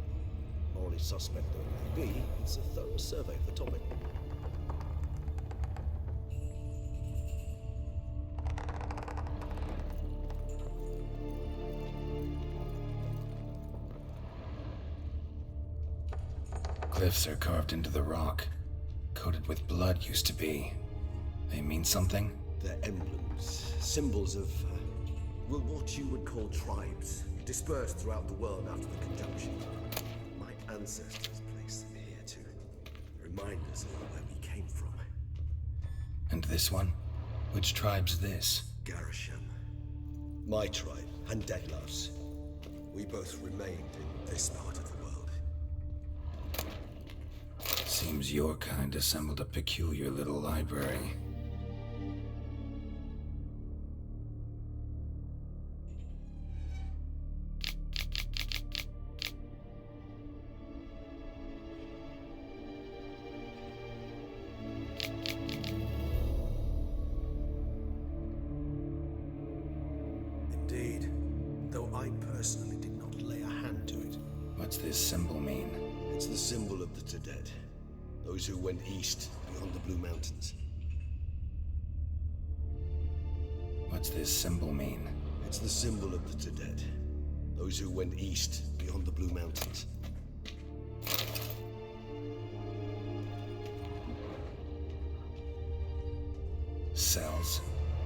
Morally suspect though it may be, it's a thorough survey of the topic. glyphs are carved into the rock. Coated with blood used to be. They mean something? They're emblems, symbols of, well, what you would call tribes, dispersed throughout the world after the conjunction. My ancestors placed them here to remind us of where we came from. And this one? Which tribe's this? Garisham. My tribe, and Detlav's. We both remained in this part of the world. Seems your kind assembled a peculiar little library. Indeed, though I personally did not lay a hand to it. What's this symbol mean? It's the symbol of the Tedet, those who went east beyond the Blue Mountains. What's this symbol mean? It's the symbol of the Tedet, those who went east beyond the Blue Mountains. Cells?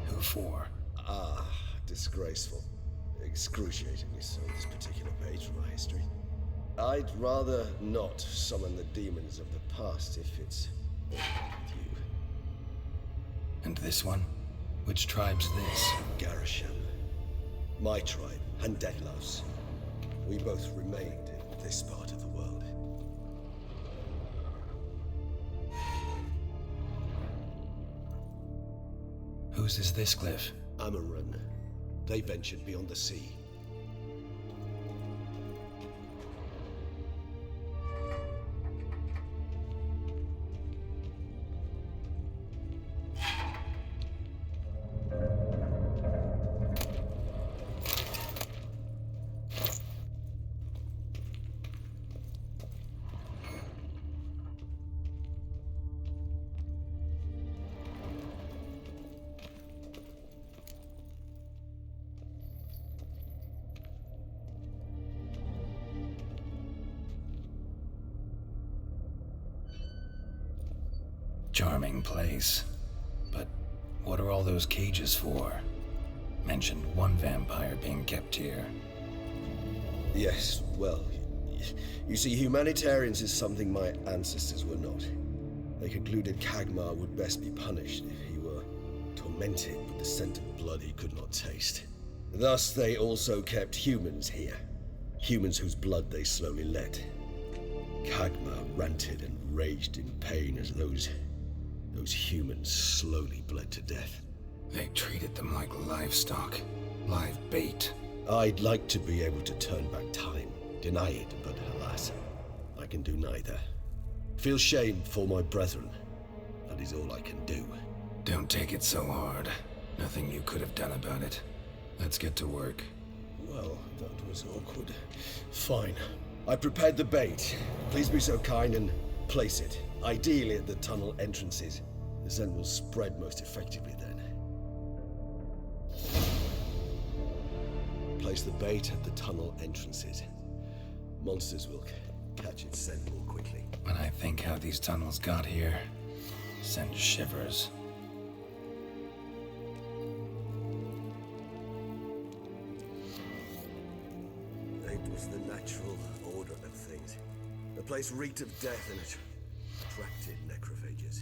Who for? Ah, disgraceful. Excruciatingly so, this particular page from our history. I'd rather not summon the demons of the past if it's all right with you. And this one? Which tribe's this? Garisham. My tribe, and Detlav's. We both remained in this part of the world. Whose is this glyph? Amarun. They ventured beyond the sea. Charming place. But what are all those cages for? Mentioned one vampire being kept here. Yes, well, you see, humanitarians is something my ancestors were not. They concluded Kagmar would best be punished if he were tormented with the scent of blood he could not taste. Thus, they also kept humans here. Humans whose blood they slowly let. Kagmar ranted and raged in pain as those humans slowly bled to death. They treated them like livestock. Live bait. I'd like to be able to turn back time, deny it, but alas, I can do neither. Feel shame for my brethren. That is all I can do. Don't take it so hard. Nothing you could have done about it. Let's get to work. Well, that was awkward. Fine. I prepared the bait. Please be so kind and place it, ideally at the tunnel entrances. The scent will spread most effectively then. Place the bait at the tunnel entrances. Monsters will catch its scent more quickly. When I think how these tunnels got here, send shivers. It was the natural order of things. The place reeked of death and it attracted necrophages.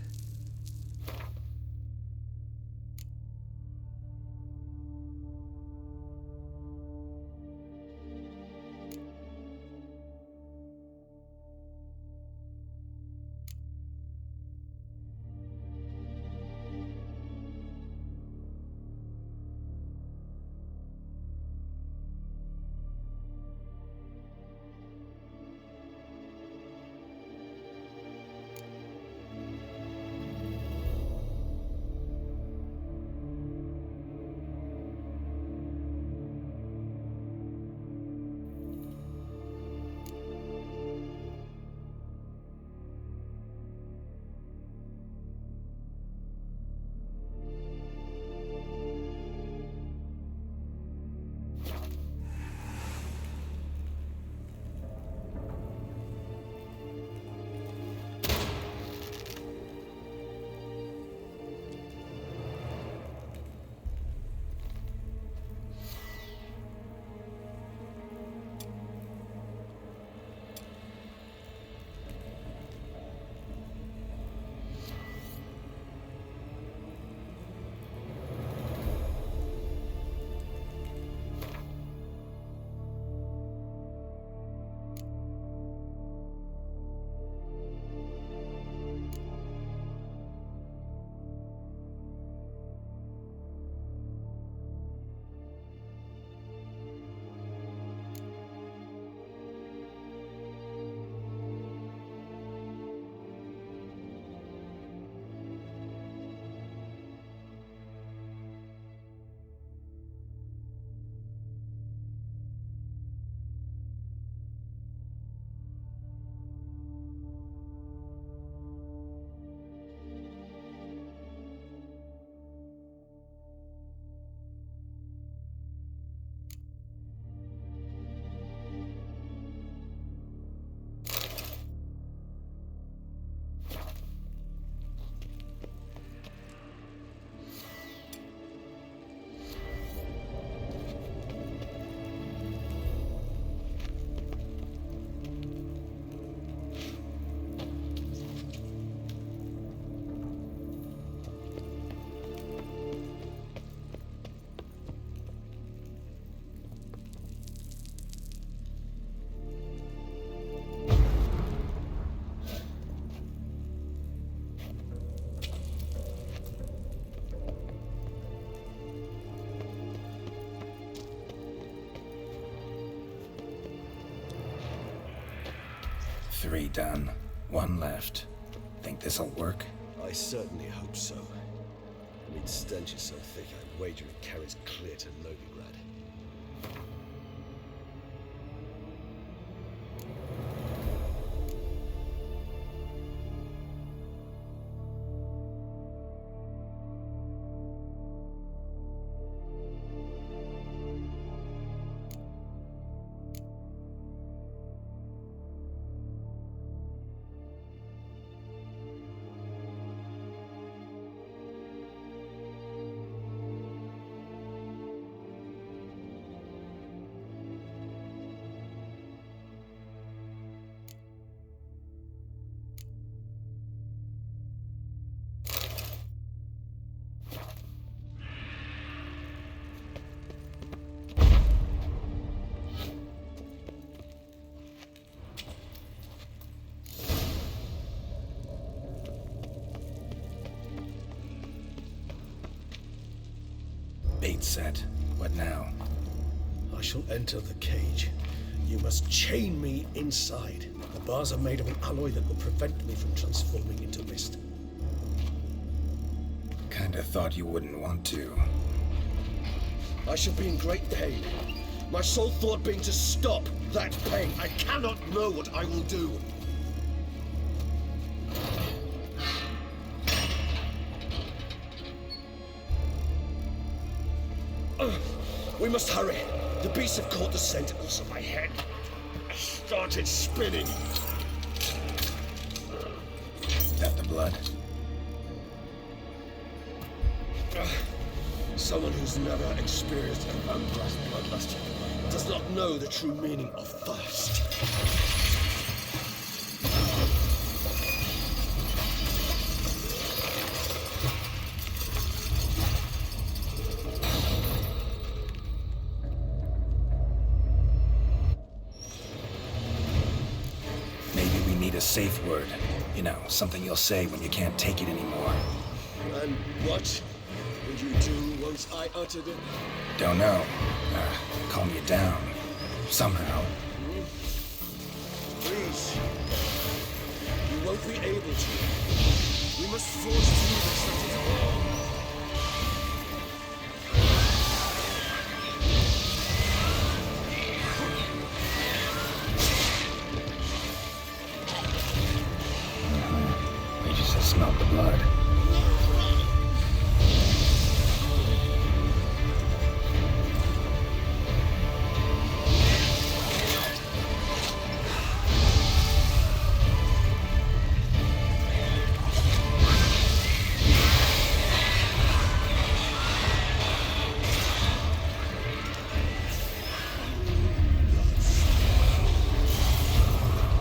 3 done. 1 left. Think this'll work? I certainly hope so. I mean, stench is so thick, I'd wager it carries clear to Novigrad. Bait set. What now? I shall enter the cage. You must chain me inside. The bars are made of an alloy that will prevent me from transforming into mist. Kinda thought you wouldn't want to. I shall be in great pain. My sole thought being to stop that pain. I cannot know what I will do. We must hurry. The beasts have caught the scent also my head. I started spinning. That the blood? Someone who's never experienced an unblessed bloodlust does not know the true meaning of thirst. Safe word. You know, something you'll say when you can't take it anymore. And what would you do once I uttered it? Don't know. Calm you down. Somehow. Please. You won't be able to. We must force through this, that is all. Smell the blood.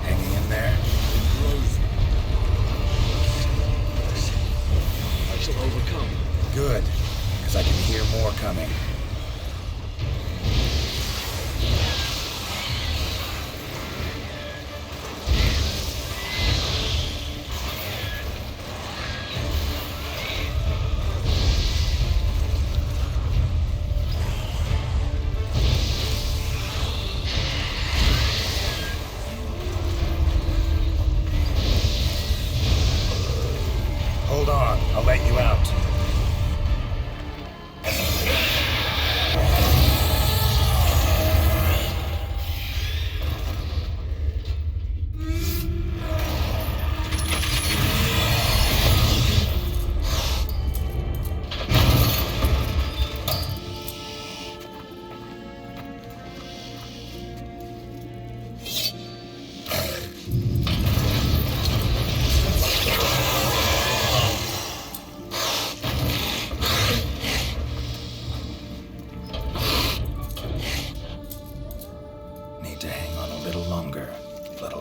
Hanging in there? Overcome. Good, because I can hear more coming. Hold on, I'll let you out.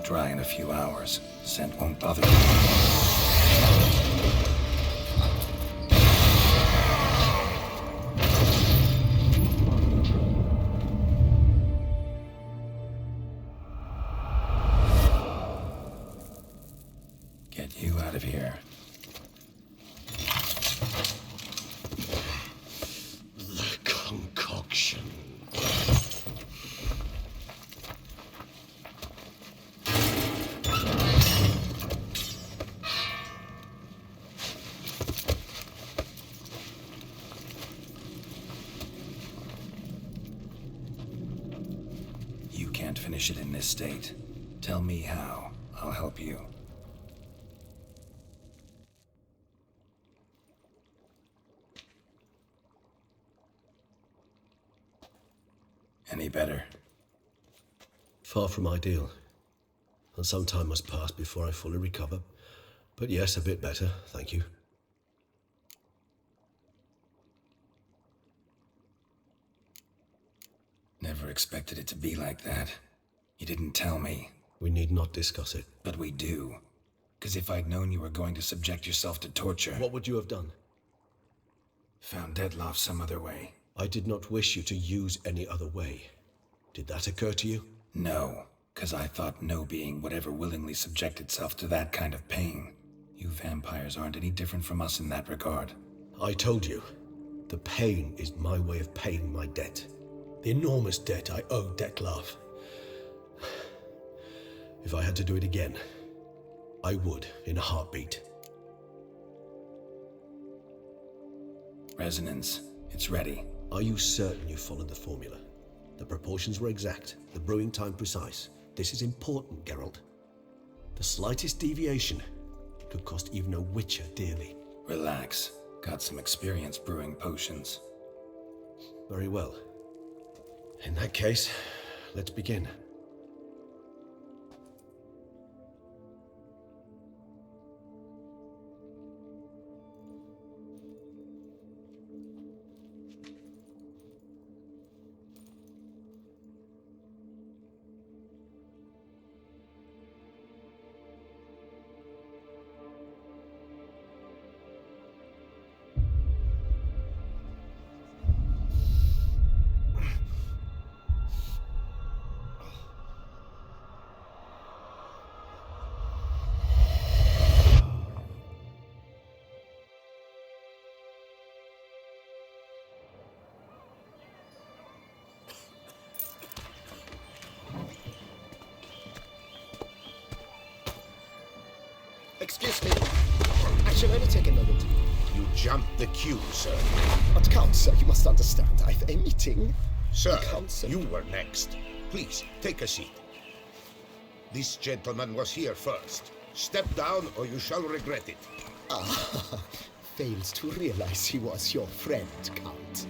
Dry in a few hours. Scent won't bother you. Get you out of here. The concoction. finish it in this state. Tell me how. I'll help you. Any better? Far from ideal. And some time must pass before I fully recover. But yes, a bit better, thank you. Never expected it to be like that. You didn't tell me. We need not discuss it. But we do. Because if I'd known you were going to subject yourself to torture... What would you have done? Found Dettlaff some other way. I did not wish you to use any other way. Did that occur to you? No, because I thought no being would ever willingly subject itself to that kind of pain. You vampires aren't any different from us in that regard. I told you, the pain is my way of paying my debt. The enormous debt I owe Dettlaff. If I had to do it again, I would in a heartbeat. Resonance, it's ready. Are you certain you followed the formula? The proportions were exact, the brewing time precise. This is important, Geralt. The slightest deviation could cost even a witcher dearly. Relax. Got some experience brewing potions. Very well. In that case, let's begin. Excuse me. I shall only take a moment. You jumped the queue, sir. But Count, sir, you must understand. I've a meeting. Sir, Count, sir. you were next. Please, take a seat. This gentleman was here first. Step down or you shall regret it. Ah, fails to realize he was your friend, Count.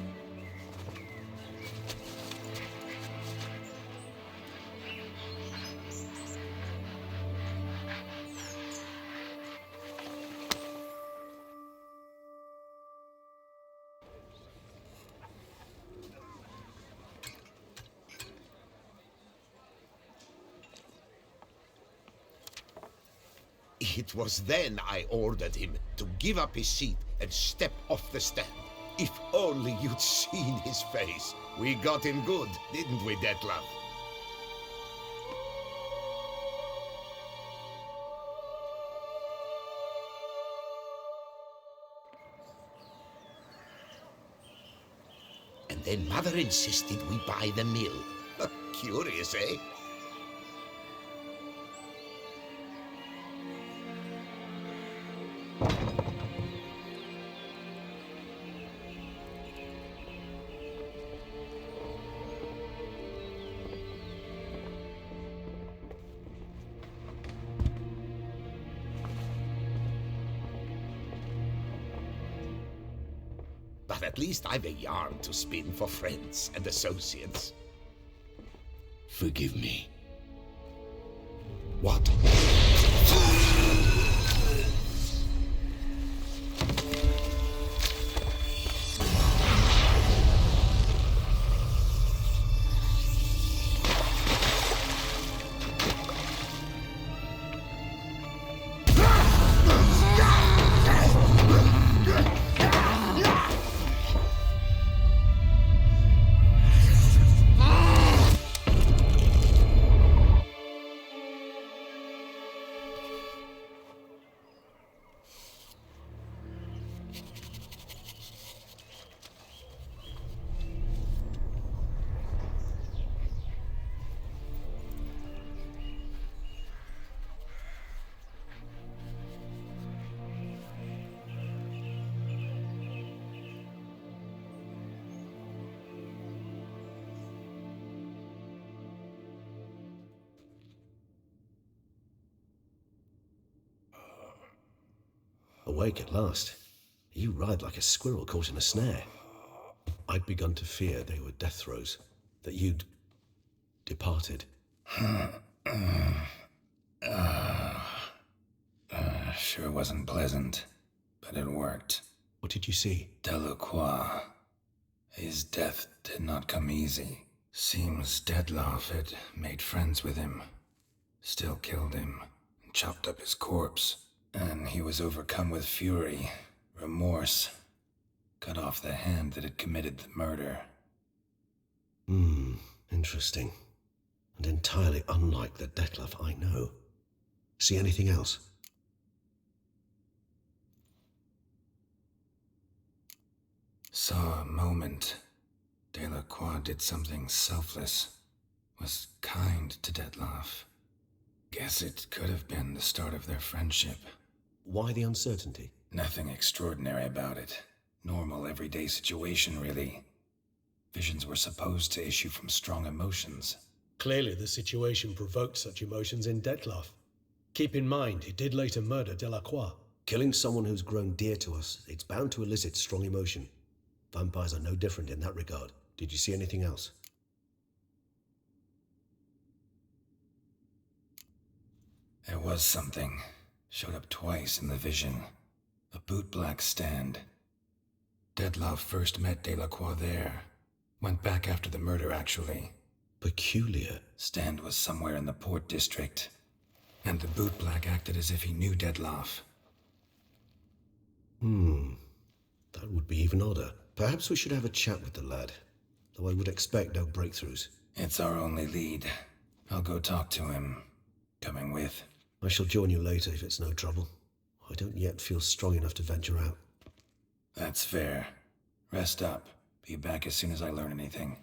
It was then I ordered him to give up his seat and step off the stand. If only you'd seen his face. We got him good, didn't we, Dettlaff? And then Mother insisted we buy the mill. Curious, eh? But at least I've a yarn to spin for friends and associates. Forgive me. What? Awake at last. You ride like a squirrel caught in a snare. I'd begun to fear they were death throes, that you'd departed. Sure wasn't pleasant, but it worked. What did you see? Delacroix. His death did not come easy. Seems Dettlaff had made friends with him, still killed him, and chopped up his corpse. And he was overcome with fury, remorse, cut off the hand that had committed the murder. Interesting. And entirely unlike the Dettlaff I know. See anything else? Saw a moment. Delacroix did something selfless. Was kind to Dettlaff. Guess it could have been the start of their friendship. Why the uncertainty? Nothing extraordinary about it. Normal, everyday situation, really. Visions were supposed to issue from strong emotions. Clearly the situation provoked such emotions in Dettlaff. Keep in mind, he did later murder Delacroix. Killing someone who's grown dear to us, it's bound to elicit strong emotion. Vampires are no different in that regard. Did you see anything else? There was something. Showed up twice in the vision. A bootblack stand. Dettlaff first met Delacroix there. Went back after the murder, actually. Peculiar. Stand was somewhere in the Port District. And the bootblack acted as if he knew Dettlaff. That would be even odder. Perhaps we should have a chat with the lad, though I would expect no breakthroughs. It's our only lead. I'll go talk to him. Coming with. I shall join you later if it's no trouble. I don't yet feel strong enough to venture out. That's fair. Rest up. Be back as soon as I learn anything.